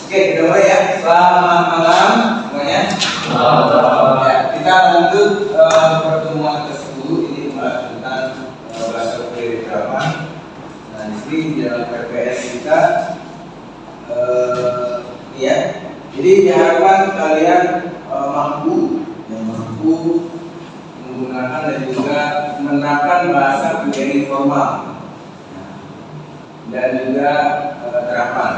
Oke, kita mulai ya. Selamat malam semuanya. Selamat malam. Ya, kita lanjut pertemuan ke-10 ini membahas tentang bahasa keirafan. Nah, di sini di dalam PPS kita ya. Jadi diharapkan kalian mampu menggunakan dan juga menerapkan bahasa query formal dan juga terapan.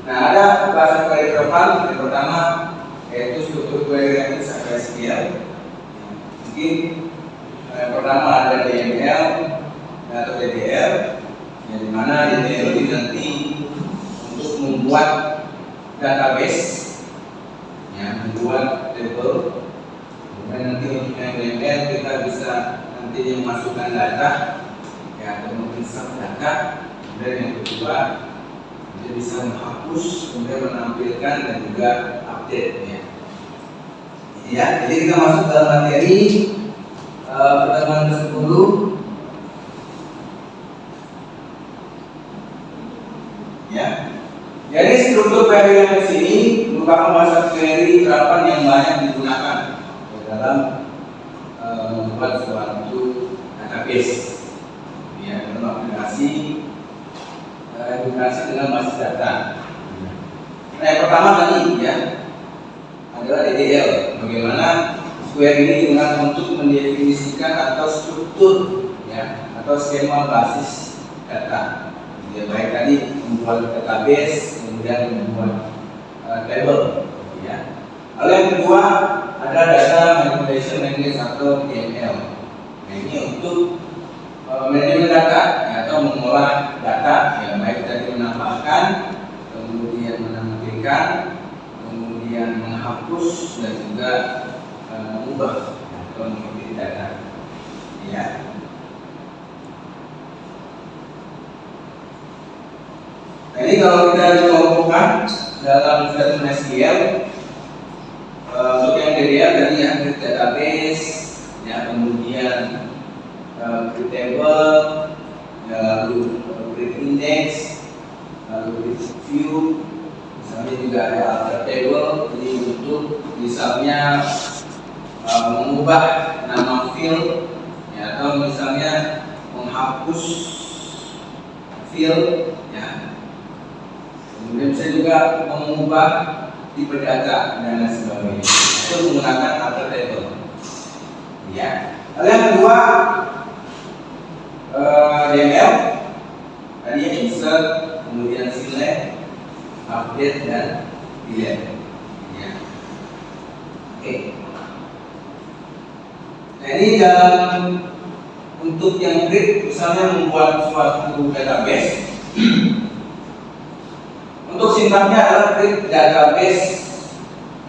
Nah, ada bahasa query formal yang pertama yaitu struktur query yang sampai sekian. Mungkin yang pertama ada DML atau DDL, yang dimana DDL ini nanti untuk membuat database, yang membuat table. Kemudian nanti untuk yang DML kita bisa nanti memasukkan data, ya, atau menginsert data. Kemudian yang kedua dia bisa menghapus, kemudian menampilkan dan juga update, ya. Ya, jadi kita masuk dalam materi pertemuan ke-10. Ya. Jadi struktur query yang di sini merupakan bahasa query terapan yang banyak digunakan dalam membuat suatu database, ya, dalam aplikasi edukasi dengan basis data. Nah, yang pertama tadi, ya, adalah DDL. Bagaimana query ini digunakan untuk mendefinisikan atau struktur, ya, atau skema basis data. Ya, baik tadi membuat database, kemudian membuat table, ya. Lalu yang kedua ada data manipulation language atau DML. Nah, ini untuk manajemen data, ya, atau mengolah data, ya, baik tadi menambahkan, kemudian menampilkan, kemudian menghapus dan juga mengubah atau mengedit data, ya. Nah, ini kalau kita kelompokkan dalam statement SQL, untuk yang DDL tadi ya, create database, ya, kemudian create table, ya, lalu create index, lalu create view, misalnya juga ada alter table. Jadi untuk misalnya mengubah nama field, ya, atau misalnya menghapus field, ya. Kemudian bisa juga mengubah tipe data dan lain sebagainya. Itu menggunakan alter table, ya. Lalu yang kedua DML tadi ya, insert, kemudian select, update dan delete, ya. Oke. Nah, ini dalam untuk yang create, misalnya membuat suatu database. Untuk sintaknya adalah create database.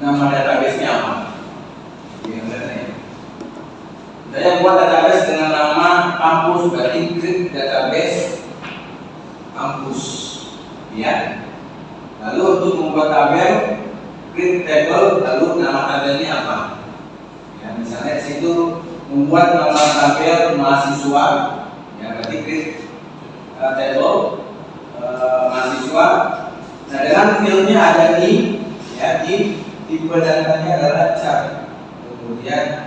Nama database-nya apa? Saya buat database dengan nama kampus, berarti create database kampus, ya. Lalu untuk membuat tabel, create table, lalu nama tabelnya apa? Ya, misalnya di situ membuat nama tabel mahasiswa, ya, berarti create table mahasiswa. Nah, dengan fieldnya ada in, ya, in, tipe datanya adalah chart, kemudian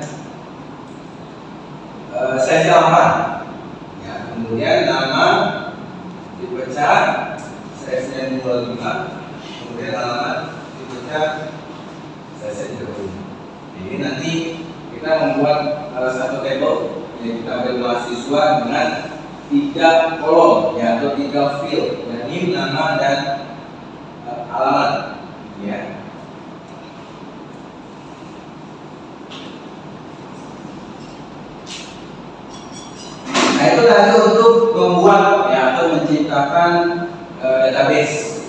size 8, ya, kemudian nama tipe chart, size-nya 25, kemudian alamat tipe chart, size-nya 30. Jadi nanti kita membuat satu table, yaitu tabel mahasiswa dengan 3 kolom, ya, atau 3 field, jadi nama dan alamat, ya. Nah, itu tadi untuk membuat, ya, atau menciptakan database.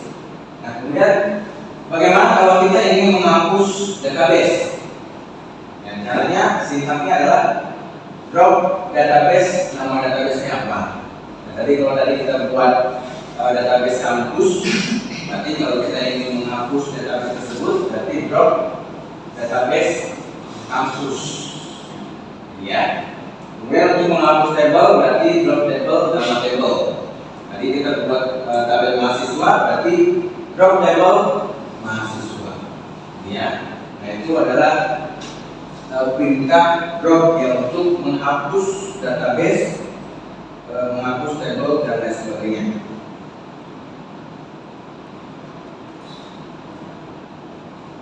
Nah, kemudian bagaimana kalau kita ingin menghapus database? Yang caranya, sintaknya adalah drop database, nama database-nya apa? Nah, tadi kalau tadi kita buat database kampus, berarti kalau kita ingin menghapus database tersebut, berarti drop database kampus, ya. Kemudian untuk menghapus table, berarti drop table, nama table. Tadi kita buat tabel mahasiswa, berarti drop label mahasiswa. Ya, nah itu adalah perintah drop yang untuk menghapus database, menghapus label dan lain sebagainya.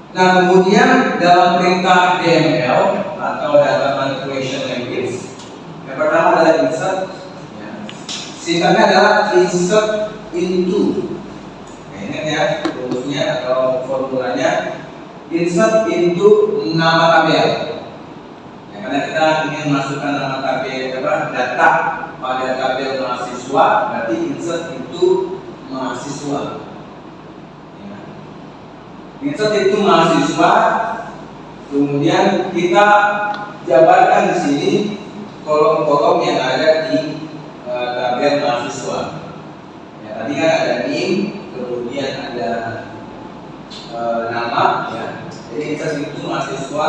Nah, kemudian dalam perintah DML atau Data Manipulation Language, yang pertama adalah insert. Ya. Singkatnya adalah insert into. Nah, ingat ya, rumusnya atau formulanya insert into nama tabel. Ya, karena kita ingin masukkan nama tabel data pada tabel mahasiswa, berarti insert into mahasiswa. Insert itu mahasiswa, kemudian kita jabarkan di sini kolom-kolom yang ada di tabel mahasiswa. Ya, tadi kan ada NIM, kemudian ada nama, ya. Jadi insert itu mahasiswa,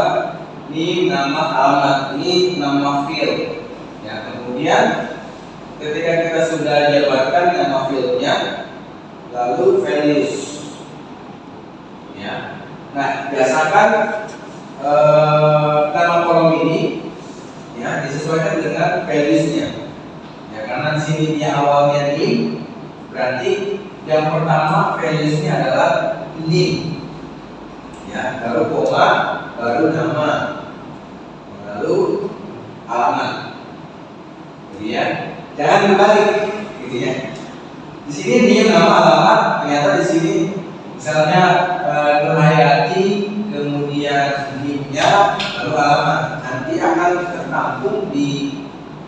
NIM, nama, alamat, ini nama field. Ya, kemudian ketika kita sudah jabarkan nama fieldnya, lalu values. Ya. Nah, biasakan nama kolom ini ya disesuaikan dengan values-nya. Ya, karena di sini dia awalnya NIM, berarti yang pertama values-nya adalah NIM. Ya, lalu koma, baru nama, lalu alamat. Gitu ya. Jangan dibalik, gitu ya. Di sini NIM, nama, alamat, ternyata di sini misalnya Nurhayati, kemudian NIM-nya, lalu alamat, nanti akan tertampung di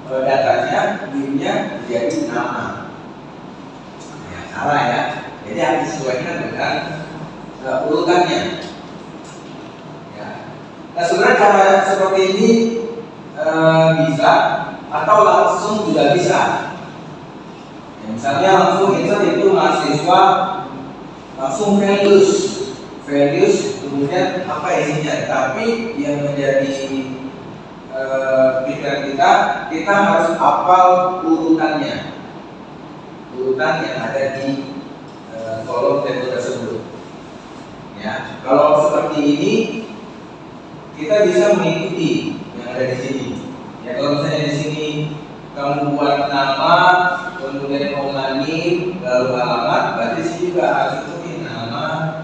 datanya, NIM-nya jadi nama. Ya, salah ya. Jadi harus disesuaikan dengan urutannya. Ya. Nah, sebenarnya cara seperti ini bisa atau langsung juga bisa. Ya, misalnya langsung insert itu mahasiswa, langsung values kemudian apa isinya, tapi yang menjadi pikiran kita harus hafal urutan yang ada di kolom tabel tersebut. Ya, kalau seperti ini kita bisa mengikuti yang ada di sini. Ya, kalau misalnya di sini kamu buat nama, kemudian NIM, lalu alamat, berarti sini juga harus ikuti nama,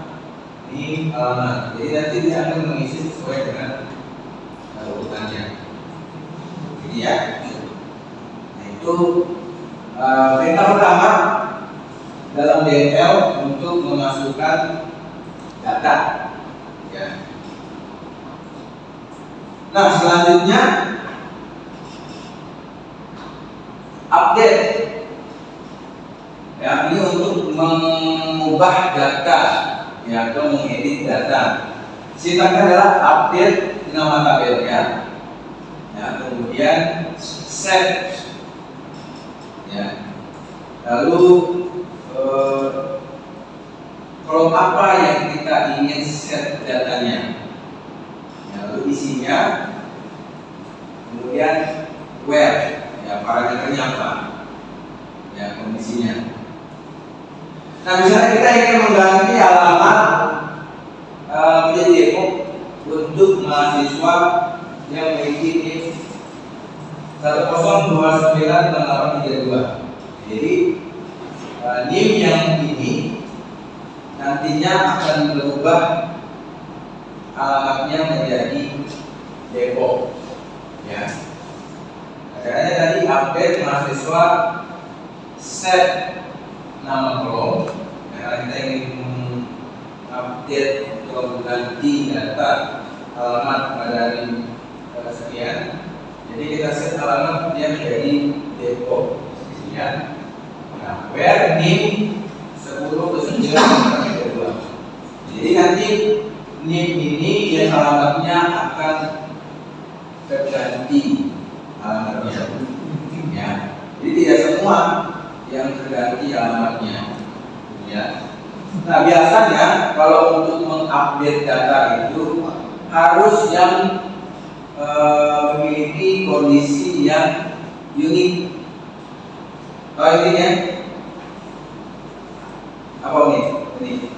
NIM, alamat. Jadi nanti dia akan mengisi sesuai dengan urutannya. Jadi ya, nah itu perintah pertama dalam DML untuk memasukkan data. Ya. Nah, selanjutnya update. Ya, ini untuk mengubah data, ya, atau mengedit data. Sifatnya adalah update nama tabelnya, ya, kemudian set, ya, lalu kolom apa yang kita ingin set datanya, ya, lalu isinya, kemudian where, ya, parameternya apa, ya, kondisinya. Nah, misalnya kita ingin mengganti alamat menjadi Depok untuk mahasiswa yang memiliki NIM 102963832. Jadi NIM yang ini nantinya akan berubah alamatnya menjadi Depok. Ya. Caranya tadi update mahasiswa, set nama kolom, karena kita ingin update atau mengganti data alamat pada NIM sekian. Jadi kita set alamat dia menjadi Depok sekian. Nah, where NIM 10/9/32. Jadi nanti NIM ini yang alamatnya akan terganti alamatnya. Ya. Jadi tidak semua yang terganti alamatnya. Ya. Nah, biasanya kalau untuk mengupdate data itu harus yang memiliki kondisi yang unik. Tahu intinya? Apa unik? ini?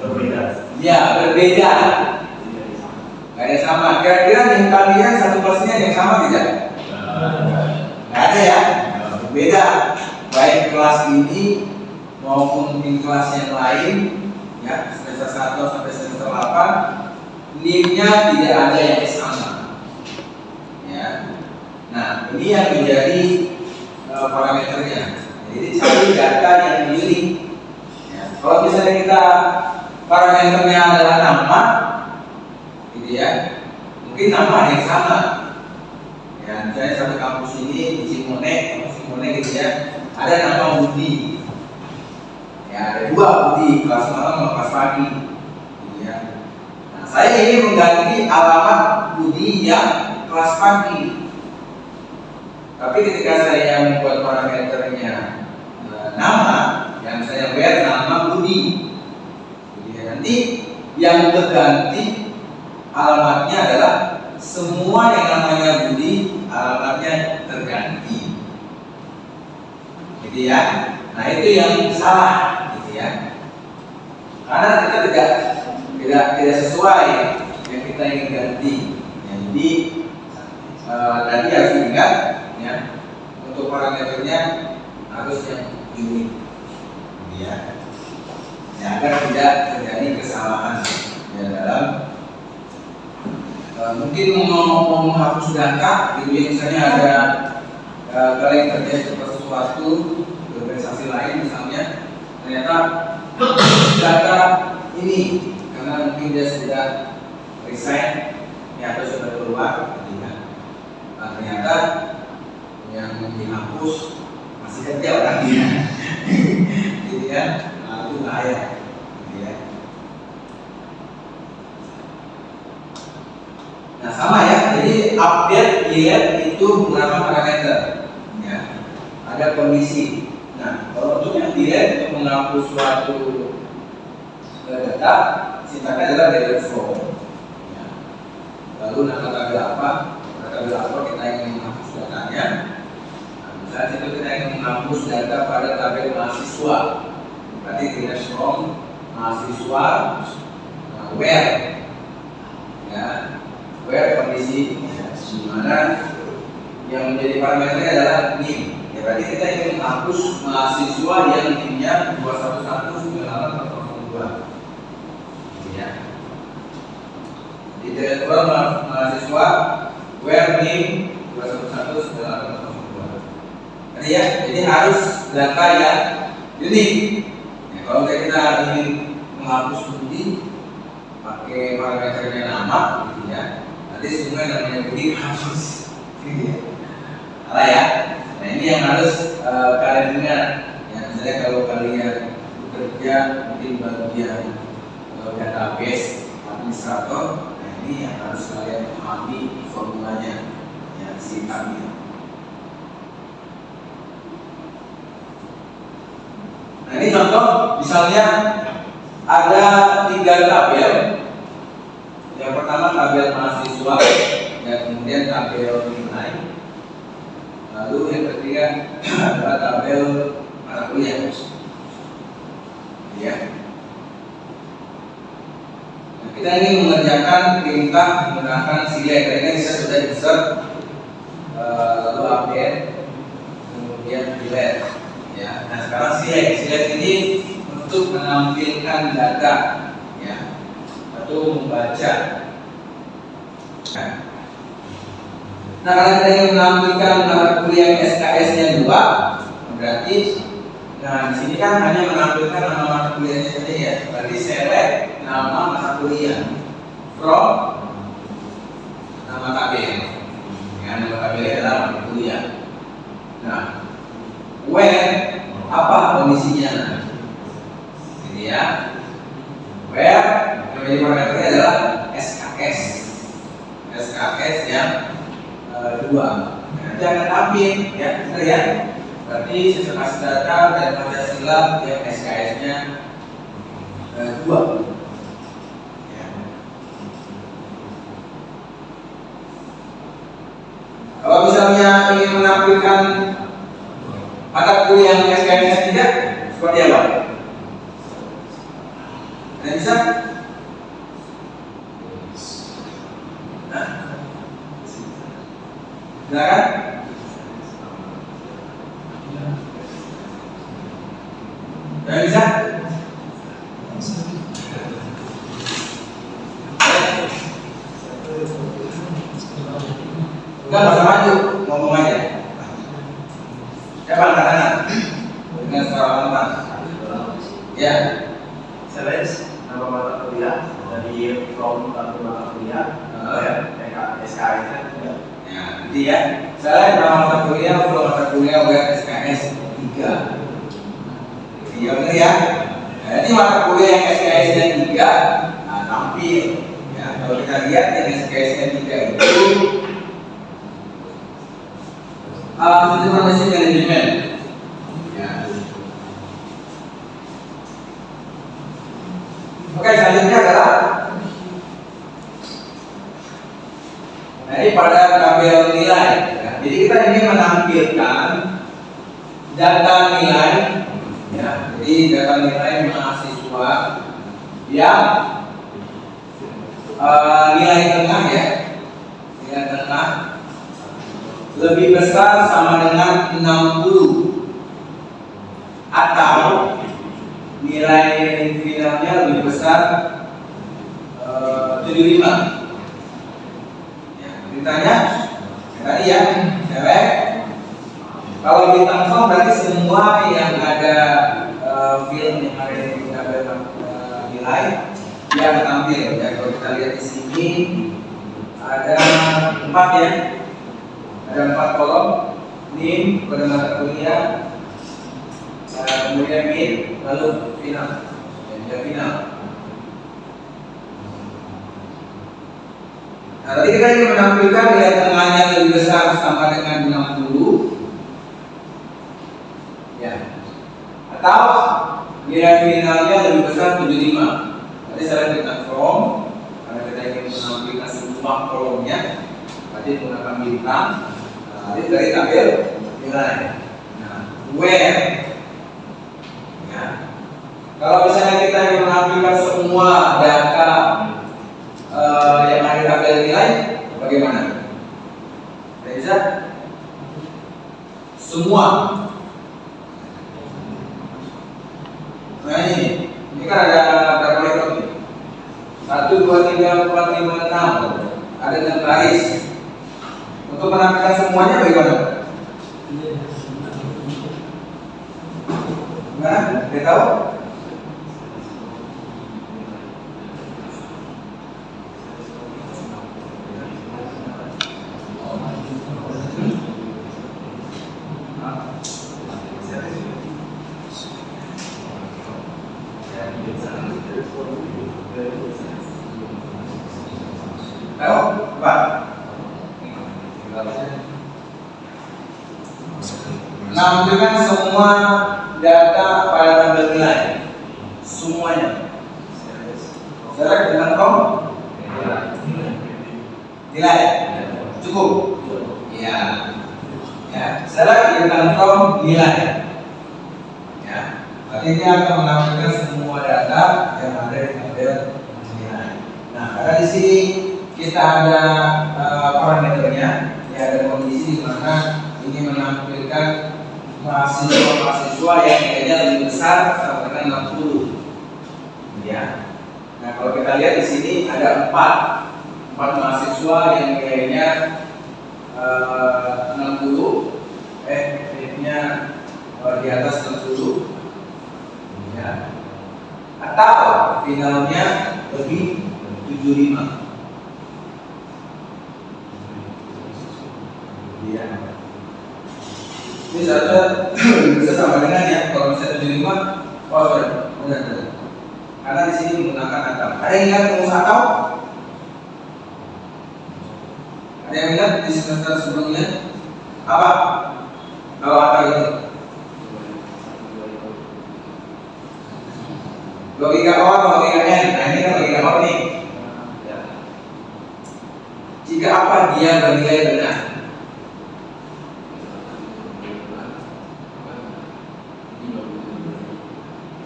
Berbeda. Ya, berbeda. Gak ada sama. Kira-kira yang kalian satu kelasnya yang sama tidak? Gak ada ya. Berbeda. Baik kelas ini maupun di kelas yang lain, ya semester 1 sampai semester 8, NIM-nya tidak ada yang sama. Ya. Nah, ini yang menjadi parameternya. Jadi cari data yang milik. Ya. Kalau misalnya kita parameternya adalah nama, gitu ya, mungkin nama yang sama. Ya, misalnya satu kampus ini di kampus Simone gitu ya, ada nama Budi. Ya, ada dua Budi, kelas malam sama kelas pagi. Gitu ya. Nah, saya ingin mengganti alamat Budi yang kelas pagi. Tapi ketika saya membuat parameternya nama, yang saya where nama Budi. Jadi nanti yang terganti alamatnya adalah semua yang namanya Budi alamatnya terganti. Gitu ya. Nah, itu yang salah, gitu ya. Karena kita tidak sesuai yang kita ingin ganti. Ya, jadi tadi harus diingat ya, untuk parameternya harus yang unik, gitu ya. Ya, agar tidak terjadi kesalahan ya dalam mungkin mau menghapus data, gitu ya, misalnya ada kalian kerja sesuatu organisasi lain misalnya, ternyata data ini karena mungkin dia sudah resign ya, atau sudah keluar, gitu ya. Nah, ternyata yang dihapus masih kerja orangnya, gitu ya. Nah, itu bahaya, gitu ya. Nah, sama ya, jadi update year itu menggunakan parameter ya, ada kondisi. Nah, kalau untuk yang year untuk menghapus suatu data, sintaknya adalah data from ya. Lalu nama tabel apa kita ingin menghapus datanya. Nah, misalnya itu kita ingin menghapus data pada tabel mahasiswa, berarti data from mahasiswa where ya, where kondisi ya, di mana yang menjadi parameternya adalah NIM. Ya, berarti kita ingin menghapus mahasiswa yang NIM-nya 2119802. Ya. Di direktur mahasiswa where NIM 2119802. Jadi ya, jadi harus data yang unik. Ya, kalau kita ingin menghapus Budi pakai parameternya nama, gitu ya. Nanti semua yang namanya Budi hapus, gitu ya. Salah ya. Nah, ini yang harus kalian ingat. Ya, misalnya kalau kalian bekerja mungkin bagian database administrator, nah ini yang harus kalian pahami formulanya, ya, sintaknya. Nah, ini contoh, misalnya ada 3 tabel. Yang pertama tabel mahasiswa, dan kemudian tabel nilai. Lalu yang ketiga adalah tabel mata kuliah. Ya. Nah, kita ingin mengerjakan perintah menggunakan select. Tadi kan kita sudah insert, lalu update, kemudian delete. Ya. Nah, sekarang select ini untuk menampilkan data, ya, atau membaca. Nah, kalau kita ingin menampilkan mata kuliah SKS-nya 2, berarti, nah di sini kan hanya menampilkan nama mata kuliahnya saja ya. Berarti select nama mata kuliah from nama tabel. Ya, nama tabel adalah mata kuliah. Nah, where apa kondisinya? Ini ya. Where yang menjadi parameternya adalah SKS. SKS yang 2. Nanti akan tampil ya, benar ya. Berarti sistem data dan Pancasila yang SKS-nya 2. Ya. Kalau misalnya ingin menampilkan mata kuliah yang SKS-nya 3, Seperti apa? Ada bisa? Nah, silakan. Ada bisa? Enggak usah maju, ngomong aja. Siapa angkat tangan? Dengan suara lantang. Ya. Sales nama mata kuliah dari from satu mata kuliah SKS kan juga. Ya, gitu ya. Saya nama mata kuliah, mata kuliah SKS 3. Iya benar ya. Nah, ini mata kuliah yang SKS-nya 3, nah, tampil. Ya, kalau kita lihat yang SKS-nya 3 itu informasi manajemen. Ya. Oke, selanjutnya adalah ini pada tabel nilai. Ya. Jadi kita ini menampilkan data nilai, ya. Jadi data nilai mahasiswa yang nilai tengah ya, nilai tengah lebih besar sama dengan 60 atau nilai finalnya lebih besar 75. Ya, ditanya tadi ya, cewek. Kalau bintang form berarti semua yang ada film yang ada di tabel nilai yang tampil. Ya, kalau kita lihat di sini ada 4 ya. Ada 4 kolom, NIM, pada mata kuliah, kemudian MIN, lalu final, dan final. Nah, tadi kita ingin menampilkan nilai tengahnya lebih besar sama dengan 60, ya, atau nilai finalnya lebih besar 75. Tadi saya berikan form, karena kita ingin menampilkan semua kolomnya, tadi menggunakan bintang. Ini dari tabel nilai. Nah, where, ya. Kalau misalnya kita ingin menampilkan semua data yang ada di tabel nilai, bagaimana? Bisa? Semua. Nah ini kan ada berapa rekod nih? 1, 2, 3, 4, 5, 6. Ada 6 baris. Untuk menampilkan semuanya bagaimana? Gimana? Kita tahu? Tahu? Pak? Nampilkan semua data pada tabel nilai, semuanya. Saya dengan kom nilai cukup. Ya, ya. Saya dengan kom nilai. Ya, artinya akan menampilkan semua data yang ada di tabel nilai. Nah, karena di sini kita ada parameternya, ya ada kondisi di mana ini menampilkan mahasiswa yang nilainya lebih besar sama dengan 60. Ya. Nah, kalau kita lihat di sini ada 4 mahasiswa yang nilainya 60, nilainya di atas 60. Ya. Atau finalnya lebih 75. Ya. Ini seharusnya bisa sama dengan ya, kalau misalnya 75, oh sorry, benar. Karena di sini menggunakan atau. Ada yang ingat rumus atau? Ada yang ingat di semester sebelumnya? Apa? Kalau atau itu? Logika O atau logika N? Nah ini kan logika O nih. Jika apa dia bernilai benar?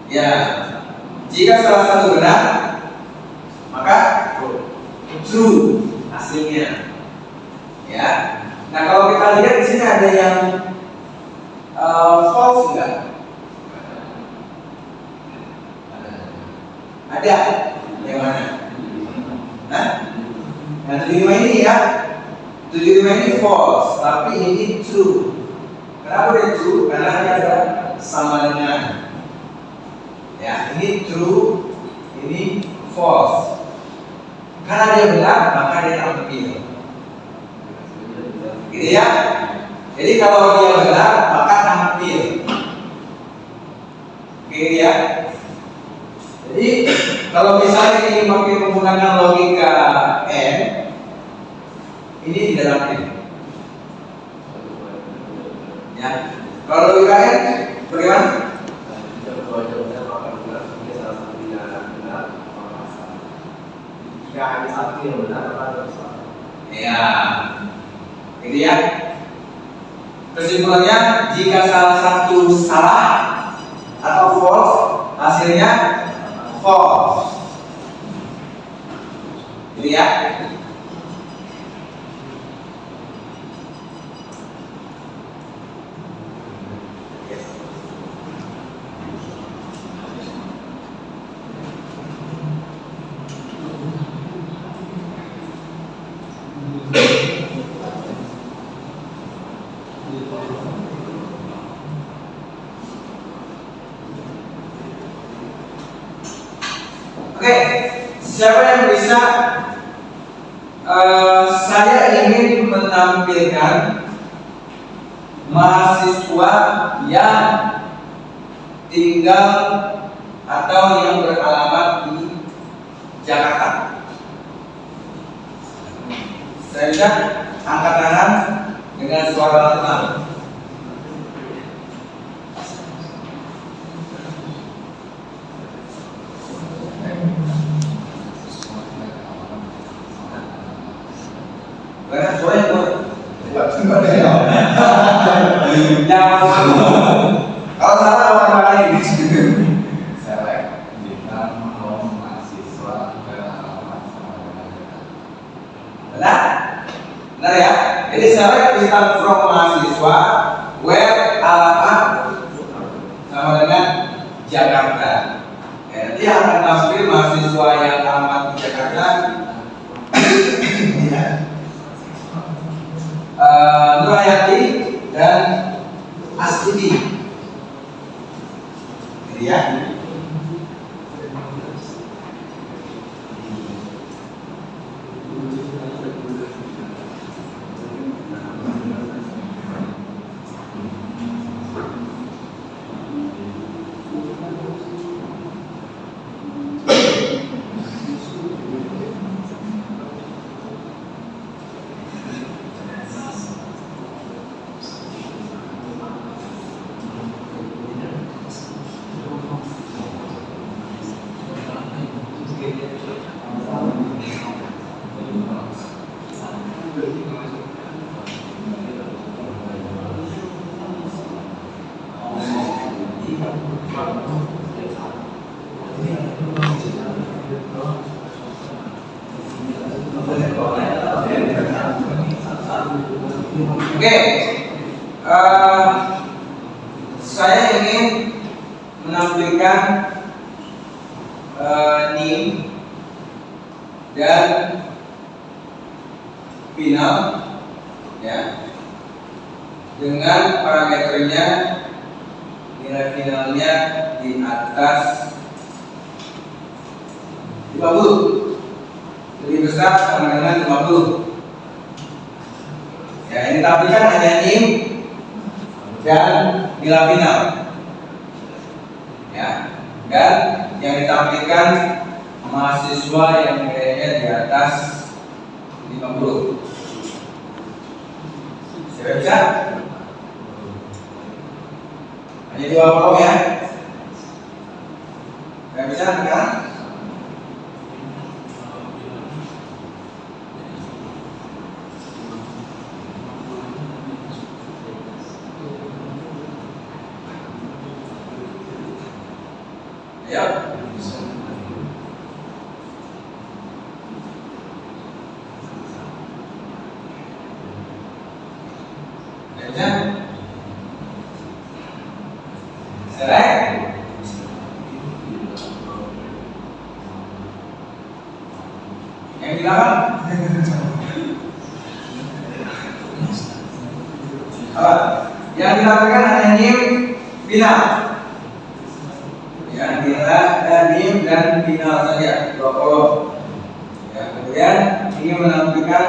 Ya, jika salah satu benar, maka true hasilnya. Ya. Nah, kalau kita lihat di sini ada yang false enggak? Ada. Yang mana? Nah, yang 75 ini ya. 75 ini false, tapi ini true. Kenapa dia true? Karena dia ada sama dengan. Ya, ini true, ini false. Karena dia benar, maka dia tampil. Gitu ya. Jadi kalau dia benar, maka tampil. Gitu ya. Jadi kalau misalnya ini pakai menggunakan logika N, ini tidak tampil. Ya. Kalau logika N, bagaimana? Jika hanya satu yang benar, maka harus salah. Ya, gitu ya. Kesimpulannya, jika salah satu salah atau false, hasilnya false. Gitu ya. Oke, siapa yang bisa? Saya ingin menampilkan mahasiswa yang tinggal atau yang beralamat di Jakarta. Saya bisa angkat tangan dengan suara tenang. Karena suaranya jangan kalau salah orang lain. Select bintang from mahasiswa beralamat sama dengan Jakarta. Benar? Benar ya? Jadi select bintang from mahasiswa where alamat sama dengan Jakarta. Ya, nanti akan tampil mahasiswa yang alamat di Jakarta. Nurayati dan Astuti. Jadi ya. Oke, saya ingin menampilkan NIM dan final, ya, dengan parameternya nilai finalnya di atas 50, lebih besar sama dengan 50. Ya, ini ditampilkan hanya NIM dan nilai final. Ya, dan yang ditampilkan mahasiswa yang nilainya di atas 50. Sudah bisa? Hanya dua kolom ya. Sudah bisa sekarang? Ayo. Baca. Select. Yang di belakang. Apa? Yang dilakukan hanya NIM final. Ya, NIM dan final saja, 2 kolom. Ya, kemudian ini menampilkan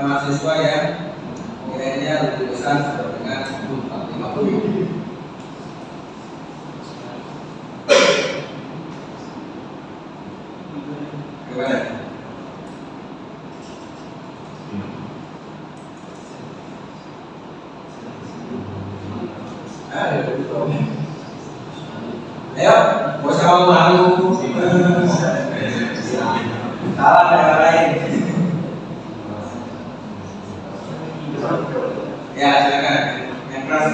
mahasiswa yang nilainya lebih besar sampai dengan 50. Gimana? Ayo, gak usah malu. Salah dengan lain. Ya, silakan. Yang keras.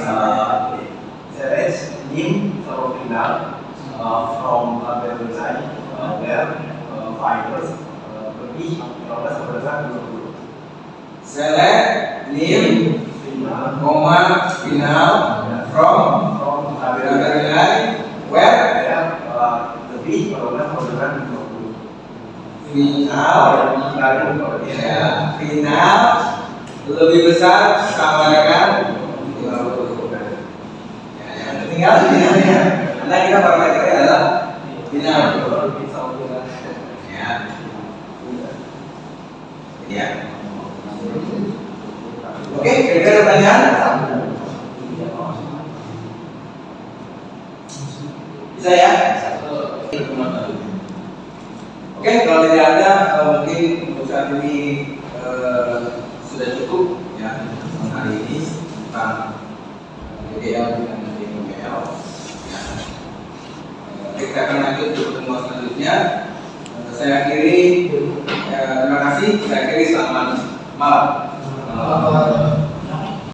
Select NIM for final from tabel design where fibers lebih kalau sebesar 20. Select NIM, Final final from tabel nilai where lebih kalau sebesar 20. final ya, final lebih besar sama dengan 50. Ya, yang tinggal finalnya. Karena kita parameternya adalah final. Ya. Ya. Oke, kira-kira pertanyaan? Bisa ya? Oke, kalau tidak ada mungkin untuk saat ini sudah cukup ya hari ini tentang DDL dan DDL. Ya. Kita akan lanjut ke pertemuan selanjutnya. Saya akhiri, terima kasih. Saya akhiri selamat malam.